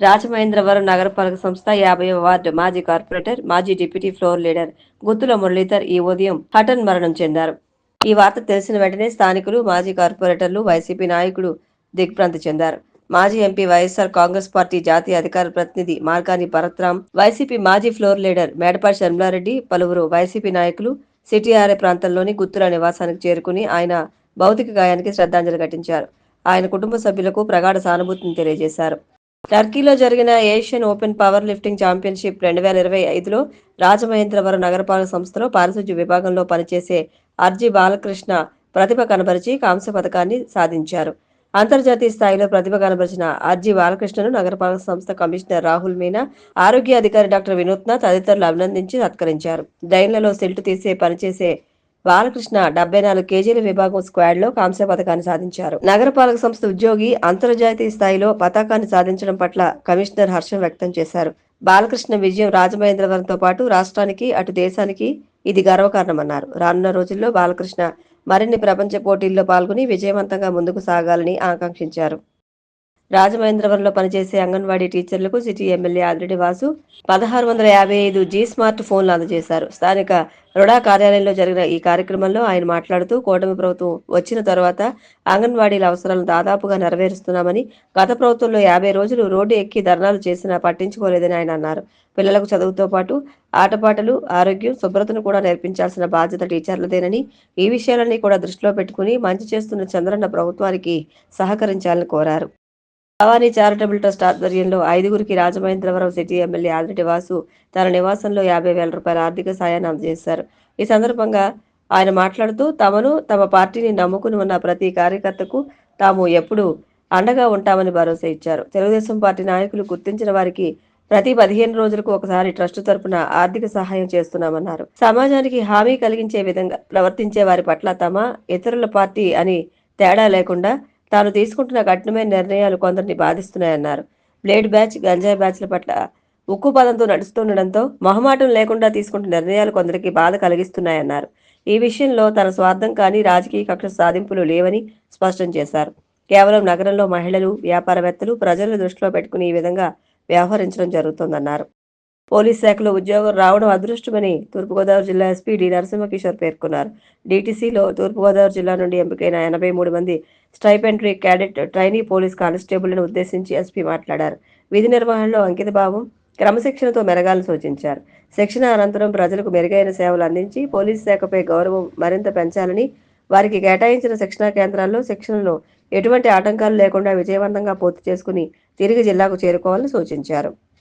రాజమహేంద్రవరం నగరపాలక సంస్థ 50వ వార్డు మాజీ కార్పొరేటర్, మాజీ డిప్యూటీ ఫ్లోర్ లీడర్ గుత్తుల మురళీధర్ ఈ ఉదయం హఠన్ మరణం చెందారు. ఈ వార్త తెలిసిన వెంటనే స్థానికులు, మాజీ కార్పొరేటర్లు, వైసీపీ నాయకులు దిగ్భ్రాంతి చెందారు. మాజీ ఎంపీ, వైఎస్ఆర్ కాంగ్రెస్ పార్టీ జాతీయ అధికార ప్రతినిధి మార్గాని భరత్రాం, వైసీపీ మాజీ ఫ్లోర్ లీడర్ మేడపాటి శర్మిలారెడ్డి, పలువురు వైసీపీ నాయకులు సిటీఆర్ఏ ప్రాంతంలోని గుత్తుల నివాసానికి చేరుకుని ఆయన భౌతిక గాయానికి శ్రద్ధాంజలి ఘటించారు. ఆయన కుటుంబ సభ్యులకు ప్రగాఢ సానుభూతిని తెలియజేశారు. టర్కీలో జరిగిన Asian open power lifting championship 2025లో రాజమహేంద్రవరం నగరపాలక సంస్థలో పారిశుధ్య విభాగంలో పనిచేసే ఆర్జీ బాలకృష్ణ ప్రతిభ కనబరిచి కాంస్య పథకాన్ని సాధించారు. అంతర్జాతీయ స్థాయిలో ప్రతిభ కనబరిచిన ఆర్జీ బాలకృష్ణను నగరపాలక సంస్థ కమిషనర్ రాహుల్ మీనా, ఆరోగ్య అధికారి డాక్టర్ వినూత్న తదితరులు అభినందించి సత్కరించారు. డ్రైన్లలో సిల్ట్ తీసే పనిచేసే బాలకృష్ణ 74 కేజీల విభాగం స్క్వాడ్లో కాంస్య పథకాన్ని సాధించారు. నగరపాలక సంస్థ ఉద్యోగి అంతర్జాతీయ స్థాయిలో పతాకాన్ని సాధించడం పట్ల కమిషనర్ హర్షం వ్యక్తం చేశారు. బాలకృష్ణ విజయం రాజమహేంద్రవరంతో పాటు రాష్ట్రానికి, అటు దేశానికి ఇది గర్వకారణమన్నారు. రానున్న రోజుల్లో బాలకృష్ణ మరిన్ని ప్రపంచ పోటీల్లో పాల్గొని విజయవంతంగా ముందుకు సాగాలని ఆకాంక్షించారు. రాజమహేంద్రవరంలో పనిచేసే అంగన్వాడీ టీచర్లకు సిటీ ఎమ్మెల్యే ఆదిరెడ్డి వాసు 1655 జీ స్మార్ట్ ఫోన్లు అందజేశారు. స్థానిక రుడా కార్యాలయంలో జరిగిన ఈ కార్యక్రమంలో ఆయన మాట్లాడుతూ కూటమి ప్రభుత్వం వచ్చిన తర్వాత అంగన్వాడీల అవసరాలను దాదాపుగా నెరవేరుస్తున్నామని, గత ప్రభుత్వంలో 50 రోజులు రోడ్డు ఎక్కి ధర్నాలు చేసినా పట్టించుకోలేదని ఆయన అన్నారు. పిల్లలకు చదువుతో పాటు ఆటపాటలు, ఆరోగ్యం, శుభ్రతను కూడా నేర్పించాల్సిన బాధ్యత టీచర్లదేనని, ఈ విషయాలన్నీ కూడా దృష్టిలో పెట్టుకుని మంచి చేస్తున్న చంద్రన్న ప్రభుత్వానికి సహకరించాలని కోరారు. భవానీ చారిటబుల్ ట్రస్ట్ ఆధ్వర్యంలో 5గురికి రాజమహేంద్రవరం సిటీ ఎమ్మెల్యే ఆదిరెడ్డి వాసు తన నివాసంలో 50,000 రూపాయల ఆర్థిక సాయాన్ని అందజేశారు. ఈ సందర్భంగా ఆయన మాట్లాడుతూ తమను, తమ పార్టీని నమ్ముకుని ఉన్న ప్రతి కార్యకర్తకు తాము ఎప్పుడూ అండగా ఉంటామని భరోసా ఇచ్చారు. తెలుగుదేశం పార్టీ నాయకులు గుర్తించిన వారికి ప్రతి 15 రోజులకు ఒకసారి ట్రస్ట్ తరపున ఆర్థిక సహాయం చేస్తున్నామన్నారు. సమాజానికి హామీ కలిగించే విధంగా ప్రవర్తించే వారి పట్ల తమ, ఇతరుల పార్టీ అని తేడా లేకుండా తాను తీసుకుంటున్న కఠినమైన నిర్ణయాలు కొందరిని బాధిస్తున్నాయన్నారు. బ్లేడ్ బ్యాచ్, గంజాయి బ్యాచ్ల పట్ల ఉక్కు పదంతో నడుస్తుండటంతో మొహమాటం లేకుండా తీసుకుంటున్న నిర్ణయాలు కొందరికి బాధ కలిగిస్తున్నాయన్నారు. ఈ విషయంలో తన స్వార్థం కానీ రాజకీయ కక్ష సాధింపులు లేవని స్పష్టం చేశారు. కేవలం నగరంలో మహిళలు, వ్యాపారవేత్తలు, ప్రజలను దృష్టిలో పెట్టుకుని ఈ విధంగా వ్యవహరించడం జరుగుతోందన్నారు. పోలీస్ శాఖలో ఉద్యోగం రావడం అదృష్టమని తూర్పుగోదావరి జిల్లా ఎస్పీ డి నరసింహకిషోర్ పేర్కొన్నారు. డీటీసీలో తూర్పుగోదావరి జిల్లా నుండి ఎంపికైన 83 మంది స్టైపెండరీ క్యాడెట్ ట్రైనీ పోలీస్ కానిస్టేబుల్ను ఉద్దేశించి ఎస్పీ మాట్లాడారు. విధి నిర్వహణలో అంకితభావం, క్రమశిక్షణతో మెరగాలని సూచించారు. శిక్షణ అనంతరం ప్రజలకు మెరుగైన సేవలు అందించి పోలీస్ శాఖపై గౌరవం మరింత పెంచాలని, వారికి కేటాయించిన శిక్షణా కేంద్రాల్లో శిక్షణను ఎటువంటి ఆటంకాలు లేకుండా విజయవంతంగా పూర్తి చేసుకుని తిరిగి జిల్లాకు చేరుకోవాలని సూచించారు.